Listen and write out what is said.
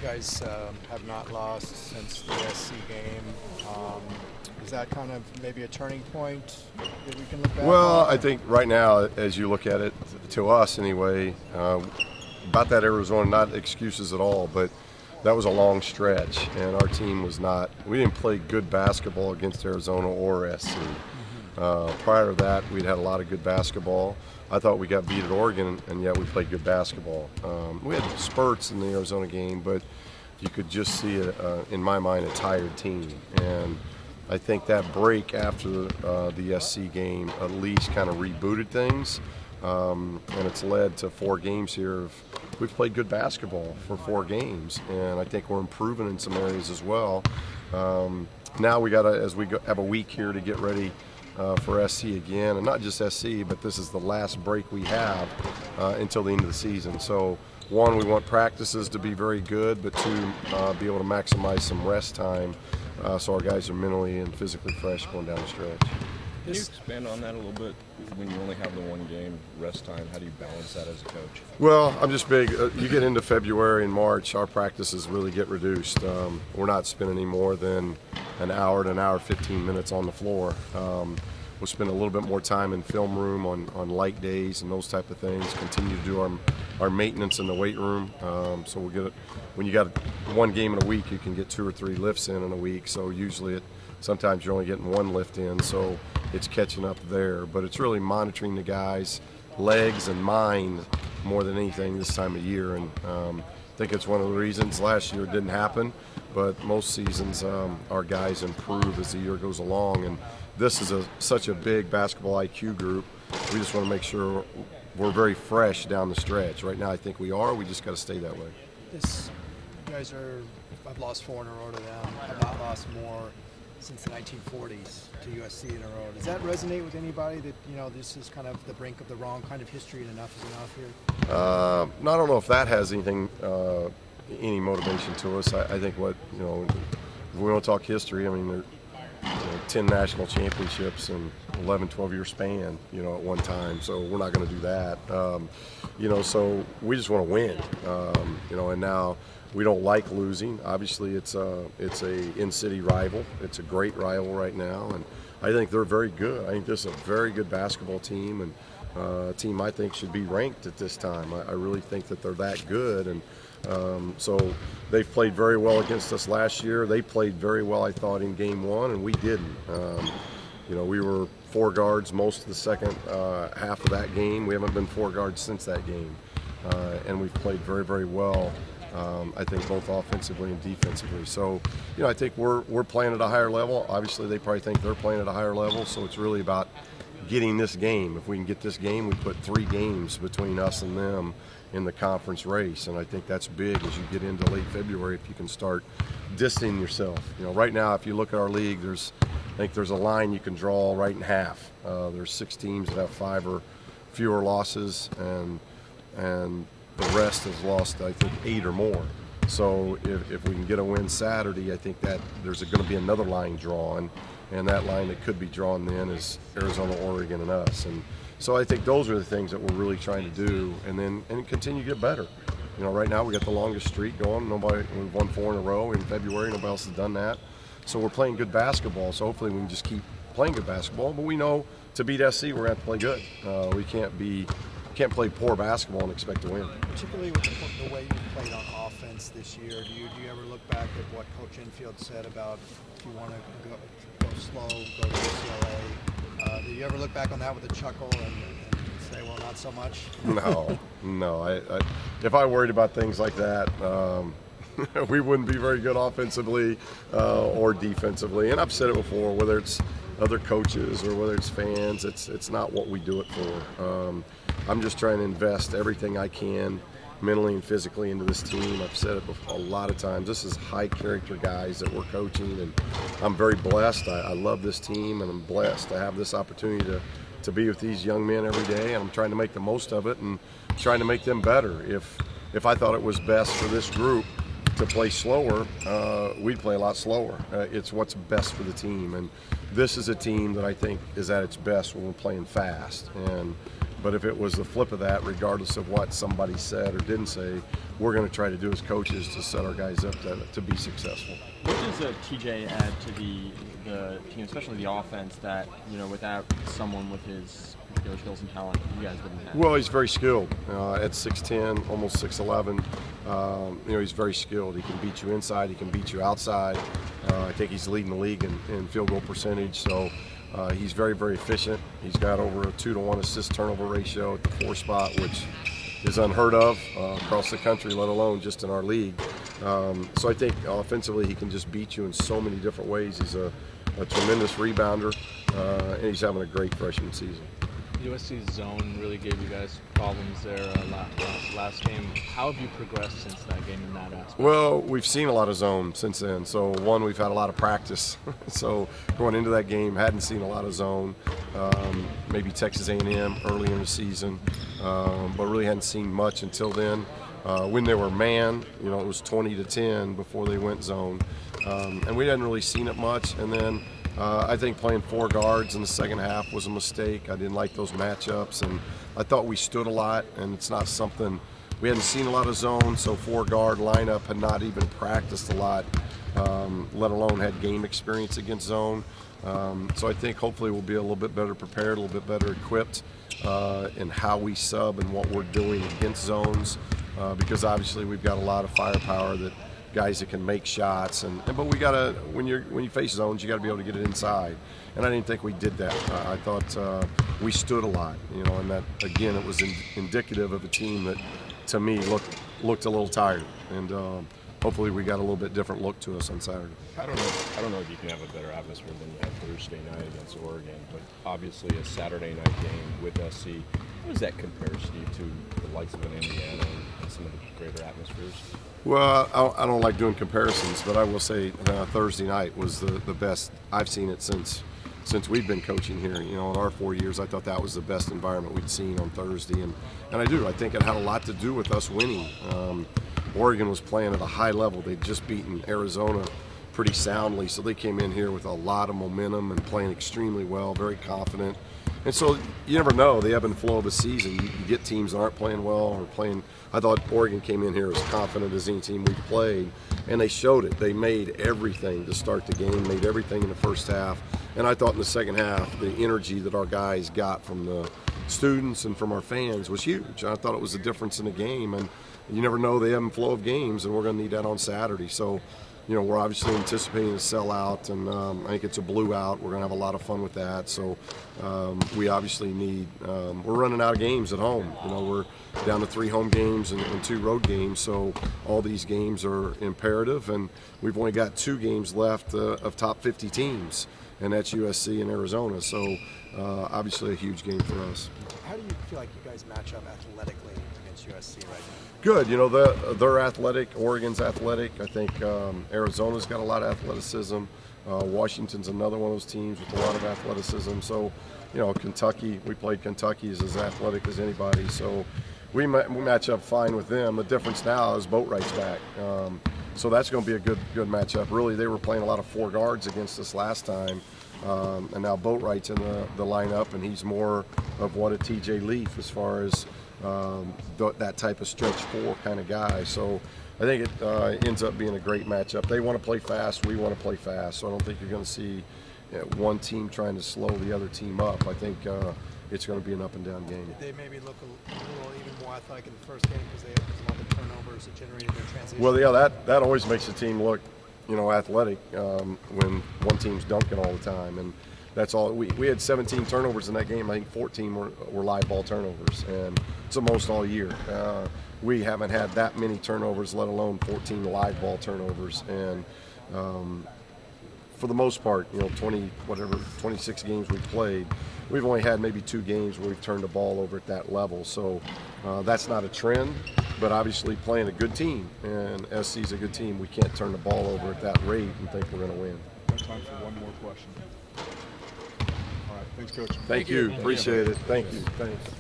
You guys have not lost since the SC game. Is that kind of maybe a turning point that we can look back Well, on? I think right now, as you look at it, to us anyway, about that Arizona, not excuses at all, but that was a long stretch, and our team was not. We didn't play good basketball against Arizona or SC. Prior to that, we'd had a lot of good basketball. I thought we got beat at Oregon, and yet we played good basketball. We had spurts in the Arizona game, but you could just see, in my mind, a tired team. And I think that break after the SC game at least kind of rebooted things, and it's led to 4 games here. We've played good basketball for 4 games, and I think we're improving in some areas as well. Now we got to, as we have a week here to get ready for SC again, and not just SC, but this is the last break we have until the end of the season. So, 1, we want practices to be very good, but 2, be able to maximize some rest time so our guys are mentally and physically fresh going down the stretch. Can you expand on that a little bit? When you only have the 1 game rest time, how do you balance that as a coach? Well, I'm just big. You get into February and March, our practices really get reduced. We're not spending any more than an hour to an hour 15 minutes on the floor. We'll spend a little bit more time in film room on light days and those type of things. Continue to do our maintenance in the weight room. So we'll get it. When you got 1 game in a week, you can get 2 or 3 lifts in a week. So usually sometimes you're only getting 1 lift in. So it's catching up there. But it's really monitoring the guys' legs and mind more than anything this time of year. And I think it's one of the reasons last year it didn't happen. But most seasons our guys improve as the year goes along. And this is such a big basketball IQ group. We just want to make sure we're very fresh down the stretch. Right now I think we are. We just got to stay that way. You guys I've lost 4 in a row to them. I've not lost more since the 1940s to USC in a row. Does that resonate with anybody that, this is kind of the brink of the wrong kind of history and enough is enough here? I don't know if that has anything, any motivation to us. I think if we want to talk history, I mean, there 10 national championships in 11, 12-year span, at one time. So we're not going to do that. So we just want to win. And now we don't like losing. Obviously, it's a in-city rival. It's a great rival right now, and I think they're very good. I think this is a very good basketball team, and a team I think should be ranked at this time. I really think that they're that good, and so they've played very well against us last year. They played very well, I thought, in game 1, and we didn't. We were 4 guards most of the second half of that game. We haven't been 4 guards since that game, and we've played very, very well. I think both offensively and defensively. So, I think we're playing at a higher level. Obviously, they probably think they're playing at a higher level. So it's really about getting this game. If we can get this game, we put 3 games between us and them in the conference race, and I think that's big as you get into late February if you can start distancing yourself. Right now, if you look at our league, I think there's a line you can draw right in half. There's 6 teams that have 5 or fewer losses, and the rest has lost, I think, 8 or more. So if we can get a win Saturday, I think that there's going to be another line drawn, and that line that could be drawn then is Arizona, Oregon, and us. And so I think those are the things that we're really trying to do, and continue to get better. Right now we got the longest streak going. We've won 4 in a row in February. Nobody else has done that. So we're playing good basketball. So hopefully we can just keep playing good basketball. But we know to beat SC, we're going to have to play good. We can't play poor basketball and expect to win. Particularly with the way you played on offense this year, do you ever look back at what Coach Infield said about if you want to go slow, go to UCLA? Do you ever look back on that with a chuckle and say, well, not so much? No. If I worried about things like that, we wouldn't be very good offensively or defensively. And I've said it before, whether it's other coaches or whether it's fans, it's not what we do it for. I'm just trying to invest everything I can mentally and physically into this team. I've said it before, a lot of times. This is high character guys that we're coaching, and I'm very blessed. I love this team, and I'm blessed to have this opportunity to be with these young men every day, and I'm trying to make the most of it and trying to make them better. If I thought it was best for this group to play slower, we'd play a lot slower. It's what's best for the team, and this is a team that I think is at its best when we're playing fast. And But if it was the flip of that, regardless of what somebody said or didn't say, we're going to try to do as coaches to set our guys up to be successful. What does TJ add to the team, especially the offense, that, without someone with his particular skills and talent, you guys wouldn't have? Well, he's very skilled. At 6'10", almost 6'11", he's very skilled. He can beat you inside. He can beat you outside. I think he's leading the league in field goal percentage. So he's very, very efficient. He's got over a 2-to-1 assist turnover ratio at the 4 spot, which is unheard of across the country, let alone just in our league. So I think offensively he can just beat you in so many different ways. He's a tremendous rebounder, and he's having a great freshman season. USC's zone really gave you guys problems there last game. How have you progressed since that game in that aspect? Well, we've seen a lot of zone since then. So one, we've had a lot of practice. So going into that game, hadn't seen a lot of zone. Maybe Texas A&M early in the season, but really hadn't seen much until then. When they were man, it was 20-10 before they went zone, and we hadn't really seen it much. And then I think playing 4 guards in the second half was a mistake. I didn't like those matchups, and I thought we stood a lot, and it's not something we hadn't seen a lot of zone. So 4-guard lineup had not even practiced a lot, let alone had game experience against zone. So I think hopefully we'll be a little bit better prepared, a little bit better equipped in how we sub and what we're doing against zones, because obviously we've got a lot of firepower, that guys that can make shots, but we gotta, when you face zones, you got to be able to get it inside, and I didn't think we did that. I thought we stood a lot, and that again, it was indicative of a team that to me looked a little tired, and hopefully we got a little bit different look to us on Saturday. I don't know if you can have a better atmosphere than you had Thursday night against Oregon, but obviously a Saturday night game with SC, how does that compare, Steve, to the likes of an Indiana and some of the greater atmospheres? Well, I don't like doing comparisons, but I will say Thursday night was the best I've seen it since we've been coaching here. In our 4 years, I thought that was the best environment we'd seen on Thursday, and I do. I think it had a lot to do with us winning. Oregon was playing at a high level. They'd just beaten Arizona pretty soundly, so they came in here with a lot of momentum and playing extremely well, very confident. And so you never know the ebb and flow of a season. You get teams that aren't playing well or playing. I thought Oregon came in here as confident as any team we've played, and they showed it. They made everything to start the game, made everything in the first half. And I thought in the second half, the energy that our guys got from the students and from our fans was huge. I thought it was a difference in the game, and you never know the ebb and flow of games, and we're going to need that on Saturday. So, we're obviously anticipating a sellout, and I think it's a blue out. We're going to have a lot of fun with that. So we obviously need we're running out of games at home. We're down to 3 home games and 2 road games. So all these games are imperative, and we've only got 2 games left of top 50 teams, and that's USC and Arizona. So obviously a huge game for us. How do you feel like you guys match up athletically against USC right now? Good. They're athletic. Oregon's athletic. I think Arizona's got a lot of athleticism. Washington's another one of those teams with a lot of athleticism. So, Kentucky, we played Kentucky, is as athletic as anybody. So we match up fine with them. The difference now is Boatwright's back. So that's going to be a good matchup. Really, they were playing a lot of 4 guards against us last time. And now Boatwright's in the lineup, and he's more of what a TJ Leaf as far as that type of stretch 4 kind of guy. So I think it ends up being a great matchup. They want to play fast. We want to play fast. So I don't think you're going to see one team trying to slow the other team up. I think it's going to be an up and down game. Did they maybe look a little even more athletic in the first game because they had a lot of turnovers that generated their transition? Well, yeah, that always makes the team look athletic when one team's dunking all the time, and that's all. We had 17 turnovers in that game. I think 14 were live ball turnovers, and it's the most all year. We haven't had that many turnovers, let alone 14 live ball turnovers, and for the most part, 26 games we've played, we've only had maybe 2 games where we've turned the ball over at that level. So that's not a trend, but obviously playing a good team, and SC's a good team, we can't turn the ball over at that rate and think we're going to win. We have time for one more question. All right, thanks, Coach. Thank you. Appreciate it. Thank you. Thanks.